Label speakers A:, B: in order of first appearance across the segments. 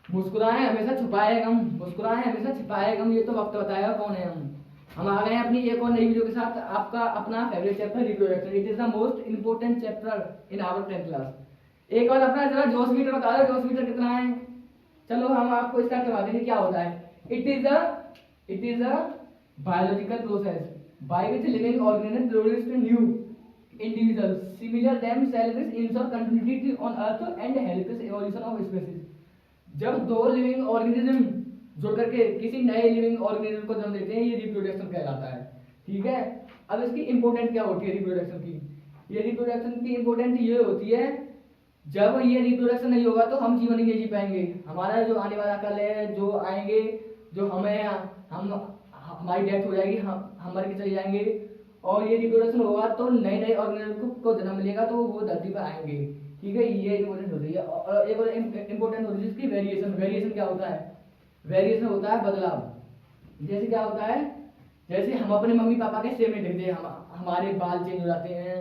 A: मुस्कुराए हमेशा छुपाए गम, मुस्कुराए हमेशा छुपाए गम, ये तो वक्त बताएगा कौन है हम आ गए हैं अपनी एक और नई वीडियो के साथ। आपका अपना favourite chapter reproduction, it is the most important chapter in our 10th class. एक बार अपना जरा जोश मीटर बता दो, जोश मीटर कितना है। चलो हम आपको इसका करवा देंगे क्या होता है। It is a biological process by which living organism produce new individuals similar themselves ensure continuity on earth and helps evolution of species। जब दो लिविंग ऑर्गेनिज्म जुड़ करके किसी नए लिविंग ऑर्गेनिज्म को जन्म देते हैं, ये रिप्रोडक्शन कहलाता है। ठीक है, अब इसकी इंपोर्टेंट क्या होती है रिप्रोडक्शन की। ये रिप्रोडक्शन की इंपोर्टेंट ये होती है, जब ये रिप्रोडक्शन नहीं होगा तो हम जीवन ही नहीं जी पाएंगे। हमारा जो आने वाला कल है, जो आएंगे, जो हमें हम हमारी डेथ हो जाएगी, हम मर के चले जाएंगे, और ये रिप्रोडक्शन होगा तो नए नए ऑर्गेनिज्म को जन्म मिलेगा तो वो धरती पर आएंगे। ठीक है, ये इंपॉर्टेंट होती है। और एक और इंपॉर्टेंट होती है जिसकी वेरिएशन। वेरिएशन क्या होता है? वेरिएशन होता है बदलाव। जैसे क्या होता है, जैसे हम अपने मम्मी पापा के सेम नहीं दिखते, हमारे बाल चेंज हो जाते हैं,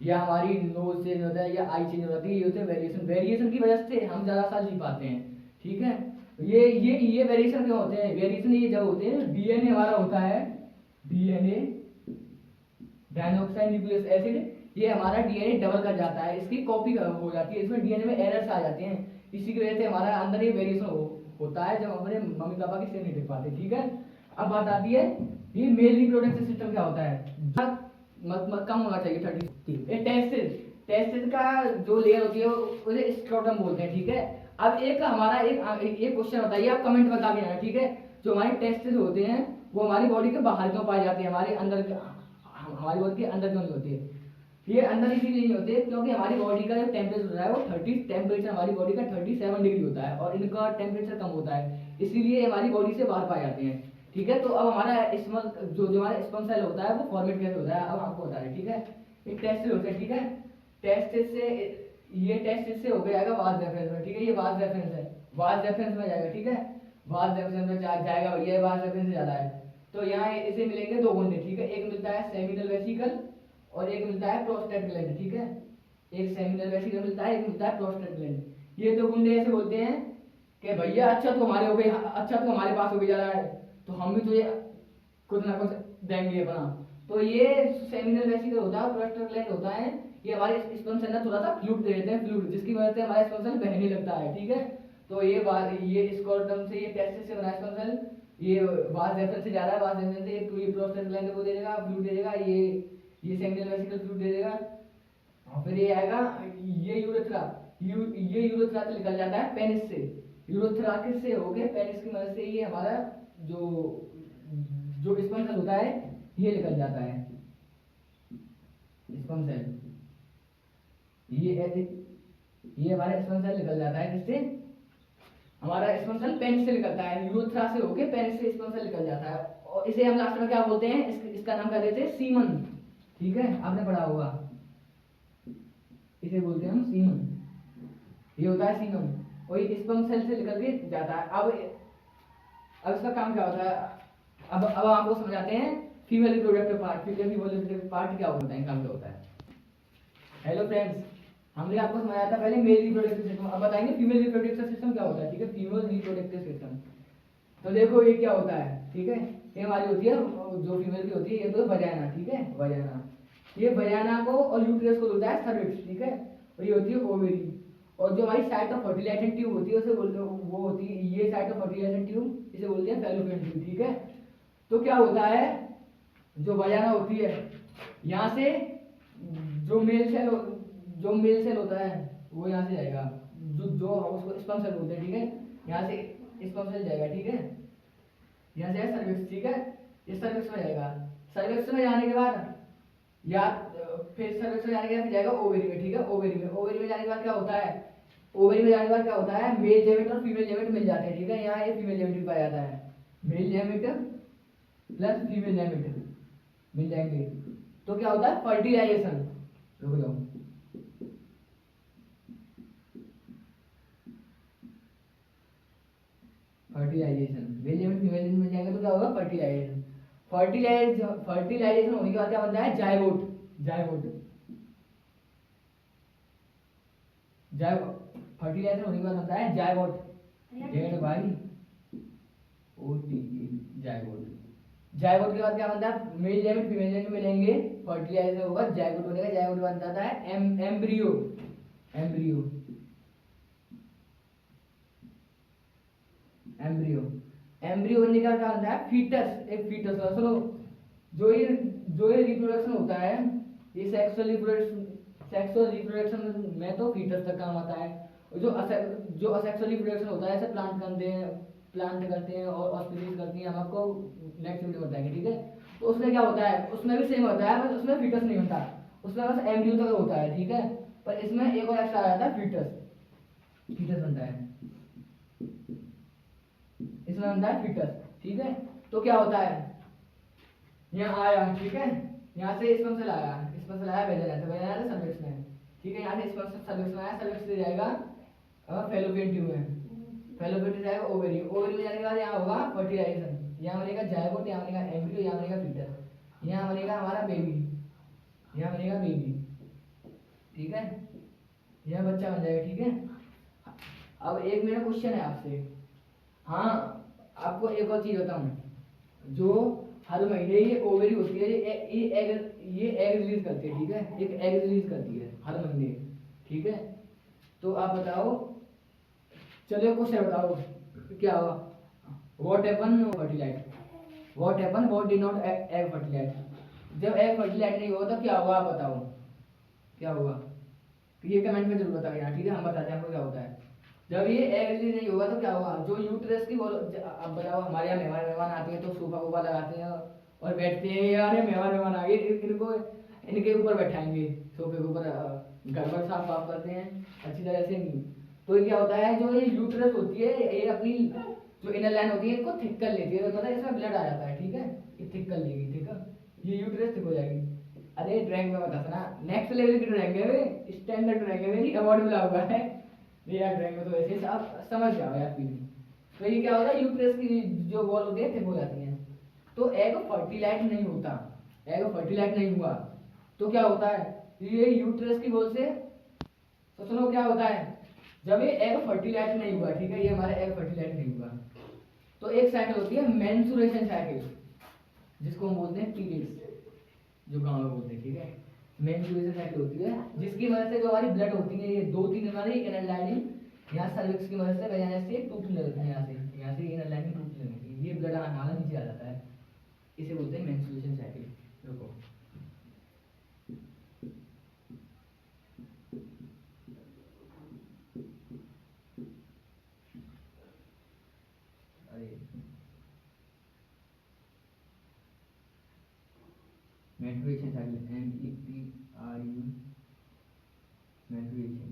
A: या हमारी नोज चेंज होता है, या आई चेंज हो जाती है, ये होते हैं वेरिएशन। वेरिएशन की वजह से हम ज़्यादा साल जी पाते हैं। ठीक है, ये वेरिएशन क्यों होते हैं? वेरिएशन ये जब होते हैं, डीएनए हमारा होता है, डीएनए डाइऑक्साइड न्यूक्लियस एसिड, ये हमारा डीएनए डबल कर जाता है, इसकी कॉपी हो जाती है, इसमें डीएनए में एरर्स आ जाते हैं। इसी की वजह से हमारा अंदर ये वेरिएशन होता है, जब अपने मम्मी पापा की सेम नहीं देख पाते। ठीक है, अब बात आती है ये मेल रिप्रोडक्टिव सिस्टम क्या होता है। कम होना चाहिए 30। ये टेस्टिस, टेस्टिस का जो लेयर होती है उसे स्क्रोटम बोलते हैं। ठीक है, अब एक हमारा एक क्वेश्चन बताइए, आप कमेंट बता के आना। ठीक है, जो हमारे टेस्टिस होते हैं वो हमारी बॉडी के बाहर क्यों पाए जाते हैं, हमारे अंदर, हमारी बॉडी के अंदर क्यों नहीं होती है? ये अंदर इसीलिए नहीं होते क्योंकि हमारी बॉडी का जो टेम्परेचर होता है वो 30, टेम्परेचर हमारी बॉडी का 37 डिग्री होता है, और इनका टेम्परेचर कम होता है, इसीलिए हमारी बॉडी से बाहर पाए जाते हैं। ठीक है, तो अब हमारा जो हमारा स्पर्म सेल होता है वो फॉर्मेट कैसे होता है अब आपको बता रहे। ठीक है, एक टेस्ट होता है। ठीक है, टेस्ट से ये टेस्ट से हो जाएगा वाज रेफरेंस में। ठीक है, ये वाज रेफरेंस है, वाज रेफरेंस में जाएगा। ठीक है, वाज रेफरेंस में जाएगा, ये वाज रेफरेंस से ज्यादा है, तो यहाँ इसे मिलेंगे दो गुंडे। ठीक है, एक मिलता है सेमिनल वेसिकल और एक मिलता है प्रोस्टेट ग्लैंड। ठीक है, एक सेमिनल वेसिकल मिलता है, एक मिलता है प्रोस्टेट ग्लैंड। ये दो गुंडे ऐसे बोलते हैं कि भैया अच्छा तो हमारे हो गए, अच्छा तो हमारे पास हो गया जा रहा है, तो हम भी तुझे कुछ ना कुछ देंगे अपना। तो ये सेमिनल वेसिकल होता है, प्रोस्टेट ग्लैंड होता है, ये हमारे स्पर्म सेल में थोड़ा सा फ्लूइड दे देते हैं, फ्लूइड, जिसकी वजह से हमारा स्पर्म सेल बहने लगता है। ठीक है, तो ये स्कॉर्टम से, ये टेस्टिस से बना स्पर्म सेल, ये वास रेफरेंस से जा रहा है, वास रेफरेंस से ये प्रोस्टेट ग्लैंड को दे देगा, फ्लूइड दे देगा, ये सेमिनल वेसिकल फ्लूइड दे देगा, और फिर ये आएगा, ये यूरेथ्रा, ये यूरेथ्रा से निकल जाता है पेनिस से, यूरेथ्रा से हो गए पेनिस की मदद से ये हमारा जो जो स्पर्म सेल होता है ये निकल जाता है, स्पर्म सेल, ये हमारा स्पर्म सेल निकल जाता है, किससे? हमारा स्पर्म सेल पेनिस से निकलता है, यूरेथ्रा से होके पेनिस से स्पर्म सेल निकल जाता है, और इसे हम लास्ट में क्या बोलते हैं, इसका नाम कर देते हैं सीमन। ठीक है, आपने पढ़ा होगा, इसे बोलते हैं हम सीमन, ये होता है सीमन, और ये स्पर्म सेल से निकल के जाता है। अब इसका काम क्या होता है, अब आपको समझाते हैं female reproductive part. Female reproductive part क्या होता है, काम क्या होता है। हेलो फ्रेंड्स, हमने आपको समझाया था पहले मेल रिप्रोडक्टिव सिस्टम, अब बताएंगे फीमेल रिप्रोडक्टिव सिस्टम क्या होता है। ठीक है, फीमेल रिप्रोडक्टिव सिस्टम, तो देखो ये क्या होता है। ठीक है, ये हमारी होती है जो फीमेल की होती है, ये तो वजाइना। ठीक है, वजाइना, ये वजाइना को और यूट्रस को होता है सर्विक्स। ठीक है, और ये होती है ओवेरी, और जो हमारी साइट ऑफ फर्टिलाइजेशन ट्यूब होती है उसे बोलते हैं, वो होती है ये साइट ऑफ फर्टिलाइजेशन ट्यूब, इसे बोलते हैं फैलोपियन ट्यूब। ठीक है, तो क्या होता है, जो वजाइना होती है यहाँ से जो मेल सेल होता है वो यहाँ से जाएगा, जो हम उसको स्पर्म सेल बोलते हैं। ठीक है, यहाँ से स्पर्म सेल जाएगा। ठीक है, यहाँ से है सर्विक्स। ठीक है, ये सर्विक्स में जाएगा, सर्विक्स में जाने के बाद या फिर सर्विक्स में जाने के बाद जाएगा ओवेरी में। ठीक है, ओवेरी में जाने के बाद क्या होता है, ओवेरी में जाने के बाद क्या होता है, मेल जेमेट और फीमेल जेमेट मिल जाते हैं। ठीक है, यहाँ ये फीमेल जेमेट भी पाया जाता है, मेल जेमेट प्लस फीमेल जेमेट मिल जाएंगे, तो क्या होता है फर्टिलाइजेशन। रुक जाओ, फर्टिलाइजेशन, मेल जेमेट फीमेल जेमेट मिल जाएंगे तो क्या होगा फर्टिलाइजेशन। फर्टिलाइजेशन होने के बाद क्या बनता है, जायगोट। फर्टिलाइजेशन होने के बाद बनता है जायगोट। डेढ़ by O T zygote. Zygote के बाद क्या बनता है, मेल जेमेट फीमेल जेमेट मिलेंगे, फर्टिलाइजेशन होगा, जायगोट बनेगा, जायगोट बन जाता है एम्ब्रियो। एम्ब्रियो एम्ब्रियो एम्ब्रियो बनने का क्या बनता है, फीटस। एक फीटस सुनो, जो ये रिप्रोडक्शन होता है, ये सेक्सुअल रिप्रोडक्शन में तो फीटस तक काम आता है। जो असेक्सुअल रिप्रोडक्शन होता है, ऐसे प्लांट करते हैं और ऑस्पिसिस करती हैं, हम आपको नेक्स्ट वीडियो में बताएंगे, ठीक है। तो उसमें क्या होता है, उसमें भी सेम होता है, बस उसमें फीटस नहीं होता, उसमें बस एम्ब्रियो तक होता है, ठीक है। पर इसमें एक और एक्स्ट्रा आ जाता है, फीटस बनता है, इसमें बनता है फीटस, ठीक है। तो क्या होता है, यहाँ आया, ठीक है, यहाँ से स्पर्म सेल आया, स्पर्म सेल आया भेजा जाता है, भेजा जाता है सर्विक्स में, ठीक है। यहाँ से स्पर्म सेल सर्विक्स में आया, सर्विक्स से जाएगा फैलोपियन ट्यूब में, फैलोपियन ट्यूब जाएगा ओवरी, ओवरी में जाने के बाद यहाँ होगा फर्टिलाइजेशन, यहाँ बनेगा जायगोट, यहाँ बनेगा एम्ब्रियो, यहाँ बनेगा फीटस, यहाँ बनेगा हमारा बेबी, यहाँ बनेगा बेबी, ठीक है, यह बच्चा बन जाएगा, ठीक है। अब एक मेरा क्वेश्चन है आपसे, हाँ आपको एक और चीज बताऊं, जो हर महीने ये ओवरी होती है, ये एग रिलीज करती है, ठीक है, एक एग रिलीज करती है हर महीने, ठीक है। तो आप बताओ, चलो क्वेश्चन बताओ क्या हुआ, what happen fertilize, what did not egg fertilize, जब एग फर्टिलाइज नहीं हुआ तो क्या हुआ, आप बताओ क्या हुआ, तो ये कमेंट में जरूर बताओ यार, ठीक है, हम बताते हैं आपको क्या होता है। जब ये एग रिलीज नहीं होगा तो क्या होगा, जो यूट्रस की वॉल, अब बताओ, हमारे यहाँ मेहमान आते हैं तो सोफा वोफा लगाते हैं और बैठते हैं, यार मेहमान आ गए, इनको इनके ऊपर बैठाएंगे, सोफे के ऊपर, घर पर साफ साफ करते हैं अच्छी तरह से। तो ये क्या होता है, जो ये यूट्रस होती है, ये अपनी जो इनर लाइन होती है, इसको थिक कर लेती है, पता है, इसमें ब्लड आ जाता है, ठीक है, ये थिक कर लेगी, ठीक है, ये यूट्रस थिक हो जाएगी। अरे ड्राइंग में बता ना, नेक्स्ट लेवल की ड्राइंग है, स्टैंडर्ड ड्राइंग है, मेरी अवार्ड मिला हुआ है ये यार, ड्राइंग में तो ऐसे आप समझ जाओ यार फीलिंग। तो ये क्या होता है, यूट्रस की जो वॉल होती है थिक हो जाती है, तो एग फर्टिलाइज नहीं होता, एग फर्टिलाइज नहीं हुआ तो क्या होता है, ये यूट्रस की वॉल से, तो सुनो क्या होता है, जब ये एग फर्टिलाइज नहीं हुआ, ठीक है, ये हमारा एग फर्टिलाइज नहीं हुआ, तो एक साइकिल होती है मेंस्ट्रुएशन साइकिल, जिसको हम बोलते हैं पीरियड्स, जो गाँव में बोलते हैं, ठीक है, मेंस्ट्रुएशन साइकिल होती है, जिसकी वजह से जो हमारी ब्लड होती है, ये दो तीन हमारी इनर लाइनिंग, यहाँ सर्विक्स की मदद से बजाने से टूटने लगती है, यहाँ से इनर लाइनिंग टूटने लगती है, ये ब्लड आना नीचे आ जाता है, इसे बोलते हैं मेंस्ट्रुएशन साइकिल। रुको, अरे मेंस्ट्रुएशन साइकिल, MEPRU, मेंस्ट्रुएशन,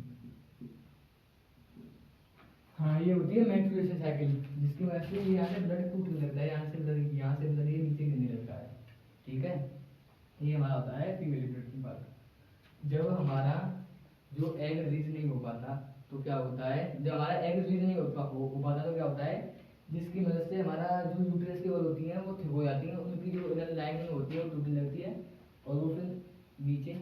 A: हाँ ये होती है मेंस्ट्रुएशन साइकिल, जिसकी वजह से यहाँ से ब्लड टूटने लगता है, यहाँ से ब्लड ये नीचे गिरने लगता है, ठीक है। ये हमारा होता है फीमेल रिप्रोडक्टिव पार्ट। जब हमारा जो एग रिलीज नहीं हो पाता तो क्या होता है, जब हमारा एग रिलीज नहीं हो पाता तो क्या होता है, जिसकी मदद से हमारा जो यूट्रस की वॉल होती है वो थिक हो जाती है, उनकी जो लाइनिंग होती है वो टूटने लगती है और वो फिर नीचे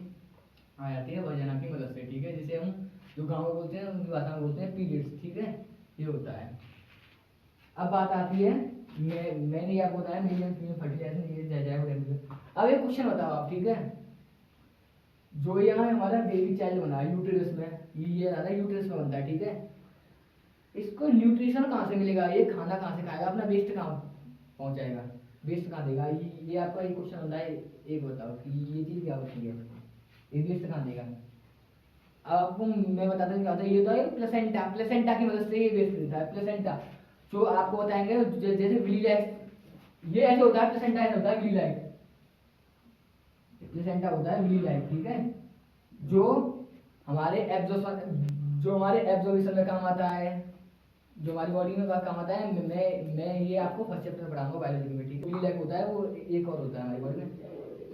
A: आ जाती है वजाना की मदद से, ठीक है, जिसे हम जो गाँव में बोलते हैं उनकी भाषा में बोलते हैं पीरियड्स, ठीक है, ये होता है। अब बात आती है, मैंने आपको बताया मेल एंड फीमेल फर्टिलाइजेशन, ये जाएगा। अब एक क्वेश्चन बताओ आप, ठीक है, जो यहाँ हमारा बेबी चाइल्ड बना है यूट्रस में, ये ना यूट्रस में बनता है, ठीक है, इसको न्यूट्रिशन कहाँ से मिलेगा, ये खाना कहाँ से खाएगा, अपना वेस्ट कहाँ पहुँचाएगा, वेस्ट कहाँ देगा, ये आपका एक क्वेश्चन होता है। एक बताओ कि ये चीज़ क्या होती है, ये वेस्ट कहाँ देगा। आपको मैं बताता हूँ क्या होता है, ये तो है प्लेसेंटा, प्लेसेंटा की मदद से ये वेस्ट देता है, प्लेसेंटा, जो आपको बताएंगे जैसे विलीलाइट, ये ऐसे होता है, प्लेसेंटा ऐसे होता है, विलीलाइट, प्लेसेंटा होता है विलीलाइट, ठीक है, जो हमारे एब्जॉर्प्शन में काम आता है, जो हमारी बॉडी में काम आता है। मैं ये आपको फर्स्ट चैप्टर में पढ़ाऊंगा बायोलॉजी में, ठीक है। विलीलाइट होता है वो एक और होता है हमारी बॉडी में,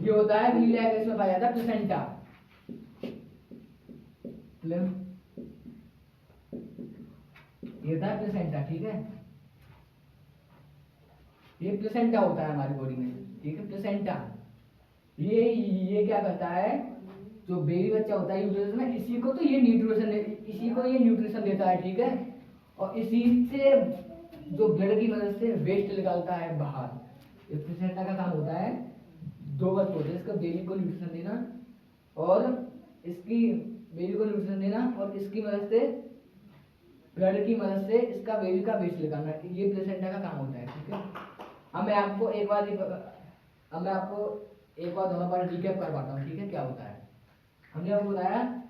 A: ये होता है विलीलाइट, इसमें पाया जाता है प्लेसेंटा, ये होता है प्लेसेंटा, ठीक है, ये प्लेसेंटा होता है हमारी बॉडी में, ठीक है, प्लेसेंटा, ये क्या करता है, जो बेबी बच्चा होता है यूट्रस में, इसी को ये न्यूट्रिशन देता है, ठीक है, और इसी से जो ब्लड की मदद से वेस्ट निकालता है बाहर। इस प्लेसेंटा का काम होता है, दो वर्क होते हैं इसका, बेबी को न्यूट्रिशन देना और इसकी बेबी को न्यूट्रिशन देना और इसकी मदद से ब्लड की मदद से इसका बेबी का वेस्ट निकालना। ये प्लेसेंटा का काम होता है, ठीक है। अब मैं आपको एक बार दोनों बार रिकैप करवाता हूँ, ठीक है। क्या होता है, हमने आपको बताया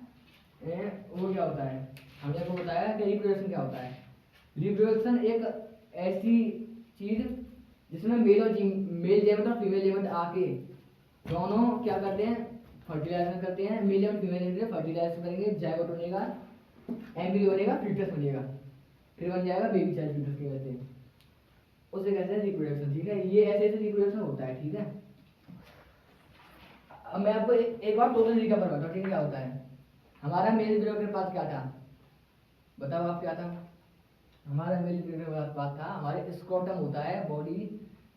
A: वो क्या होता है, हमने आपको बताया कि रिप्रोडक्शन क्या होता है। रिप्रोडक्शन एक ऐसी चीज जिसमें मेल जेमेट और फीमेल जेमेट आके दोनों क्या करते हैं, फर्टिलाइजेशन करते हैं। मेल जेमेट फीमेल जेमेट फर्टिलाइजेशन करेंगे, जायगोट बनेगा, एम्ब्रियो बनेगा, फीटस बनेगा, फिर बन जाएगा बेबी चाइल्ड, फीटस के कहते हैं, उसे कहते हैं रिप्रोडक्शन, ठीक है। ये ऐसे ऐसे रिप्रोडक्शन होता है, ठीक है। अब मैं आपको एक बार टोटल रिकैप करवाता हूँ, ठीक है। क्या होता है, हमारा मेल रिप्रोडक्टर के पास क्या था, बताओ आप क्या था। हमारा मेल रिप्रोडक्टर के पास था, हमारे स्क्रोटम होता है, बॉडी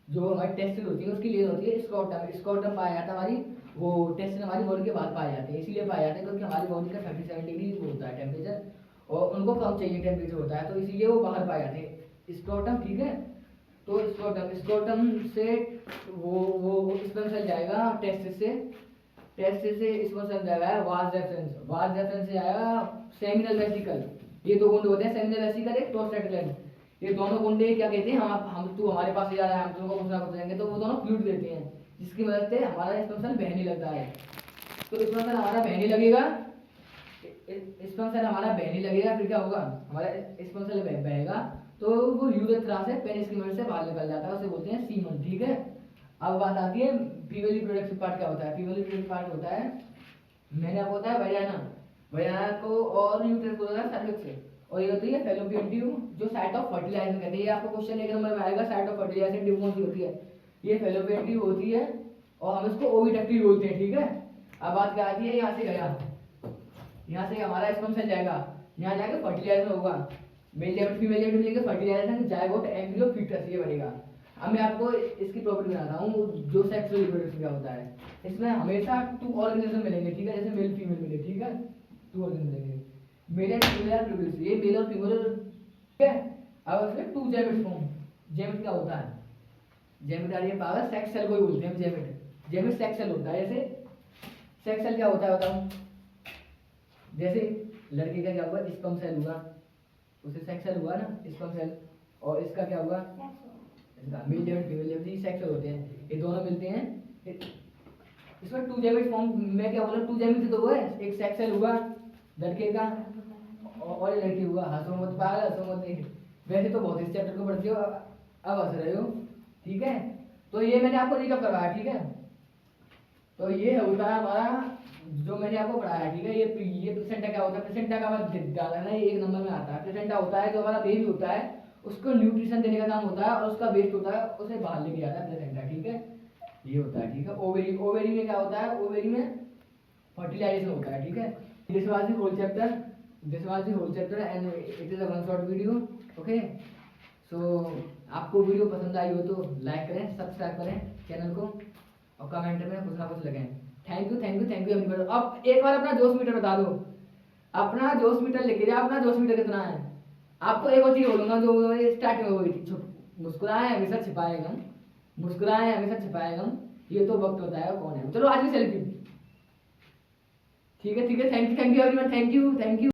A: जो हमारी टेस्टिस होती है उसकी लेयर होती है स्क्रोटम। स्क्रोटम पाया जाता है हमारी, वो टेस्टिस हमारी बॉडी के बाहर पाए जाते हैं, इसीलिए पाए जाते हैं क्योंकि हमारी बॉडी का 37 डिग्री होता है टेम्परेचर और उनको कम चाहिए टेम्परेचर होता है, तो इसीलिए वो बाहर पाए जाते हैं स्क्रोटम, ठीक है। तो स्क्रोटम से वो स्पर्म सेल जाएगा टेस्टिस से, टेस्टिस से स्पर्म सेल जाएगा वास डेफरेंस से आएगा सेमिनल वेसिकल। ये दो गुंडे होते हैं, सेमिनल वेसिकल एक प्रोस्टेट। ये दोनों गुंडे क्या कहते हैं, हम तू हमारे पास से जा रहा है, हम तुमको कुछ ना कुछ देंगे, तो वो दोनों फ्लूइड देते हैं जिसकी मदद से हमारा स्पर्म सेल बहने लगता है। तो स्पर्म सेल हमारा बहने लगेगा, स्पर्म सेल हमारा बहने लगेगा, फिर क्या होगा, हमारा स्पर्म सेल बहेगा तो वो यूरेथ्रा से पेनिस की मदद से बाहर निकल जाता है, उसे बोलते हैं सीमन, ठीक है। अब बात आती है फीमेल रिप्रोडक्टिव पार्ट क्या होता है। फीमेल रिप्रोडक्टिव पार्ट होता है, मैंने आपको बताया वजाना को और यूट्रस को होता है सर्विक्स से, और ये होती है फैलोपियन ट्यूब जो साइट ऑफ फर्टिलाइजेशन कहते हैं। ये आपको क्वेश्चन एक नंबर में आएगा, साइट ऑफ फर्टिलाइजेशन ट्यूब कौन सी होती है, ये फैलोपियन ट्यूब होती है और हम इसको ओविडक्टिव बोलते हैं, ठीक है। अब बात क्या आती है, यहाँ से गया, यहाँ से हमारा स्पर्म सेल जाएगा, यहाँ जाके फर्टिलाइजेशन होगा, मेल जेमेट फीमेल जेमेट मिलेंगे, फर्टिलाइजेशन जायगोट एम्ब्रियो फीटस ये बनेगा। अब मैं आपको इसकी प्रॉपर्टी बताता हूँ जो सेक्सुअल रिप्रोडक्शन क्या होता है। इसमें हमेशा 2 ऑर्गेनिज्म मिलेंगे, ठीक है, जैसे मेल फीमेल मिले, ठीक है, 2 ऑर्गेनिज्म मिलेंगे, मेल एंड फीमेल रिप्रोड्यूस, ये मेल और फीमेल, ठीक है। अब इसमें 2 जेमेट फॉर्म। जेमेट क्या होता है, जेमेट आ रही है पावर, सेक्स सेल को ही बोलते हैं जेमेट। जेमेट सेक्स सेल होता है, जैसे सेक्स सेल क्या होता है बताऊं, जैसे लड़के का क्या हुआ, स्पर्म सेल हुआ, उसे सेक्स सेल हुआ ना, स्पर्म सेल, और इसका क्या हुआ, इसका मेल जेमेट फीमेल जेमेट, ये सेक्स सेल होते हैं, ये दोनों मिलते हैं। इसमें 2 जेमेट फॉर्म, मैं क्या बोला, 2 जेमेट से तो हुआ है, एक सेक्स सेल हुआ लड़के का और ये लड़की हुआ। हंसो मत पागल, हंसो मत, वैसे तो बहुत इस चैप्टर को पढ़ते हो, अब हंस रहे हो, ठीक है। तो ये मैंने आपको रिकैप करवाया, ठीक है। तो ये होता है हमारा जो मैंने आपको पढ़ाया, ठीक है। ये प्लेसेंटा क्या होता है, प्लेसेंटा का मत डालना है, ये 1 नंबर में आता है। प्लेसेंटा होता है जो हमारा बेबी होता है उसको न्यूट्रिशन देने का काम होता है और उसका वेस्ट होता है उसे बाहर लेके जाता है प्लेसेंटा, ठीक है। ये होता है, ठीक है। ओवेरी में क्या होता है, ओवेरी में फर्टिलाइजेशन होता है, ठीक है। This was the whole chapter and it is a one shot video, okay. So आपको वीडियो पसंद आई हो तो लाइक करें, सब्सक्राइब करें चैनल को और कमेंट में कुछ ना कुछ लगाएं। Thank you everyone. अब एक बार अपना जोश मीटर बता दो, अपना जोश मीटर लेके जाओ, अपना जोश मीटर कितना है। आपको एक और चीज बोलूंगा जो स्टार्टिंग में हुई थी, मुस्कुराए हमेशा छिपाए गम, मुस्कुराए हमेशा छिपाए गम, ये तो वक्त होता है कौन है। चलो आज की सेल्फी, ठीक है, thank you everyone, thank you.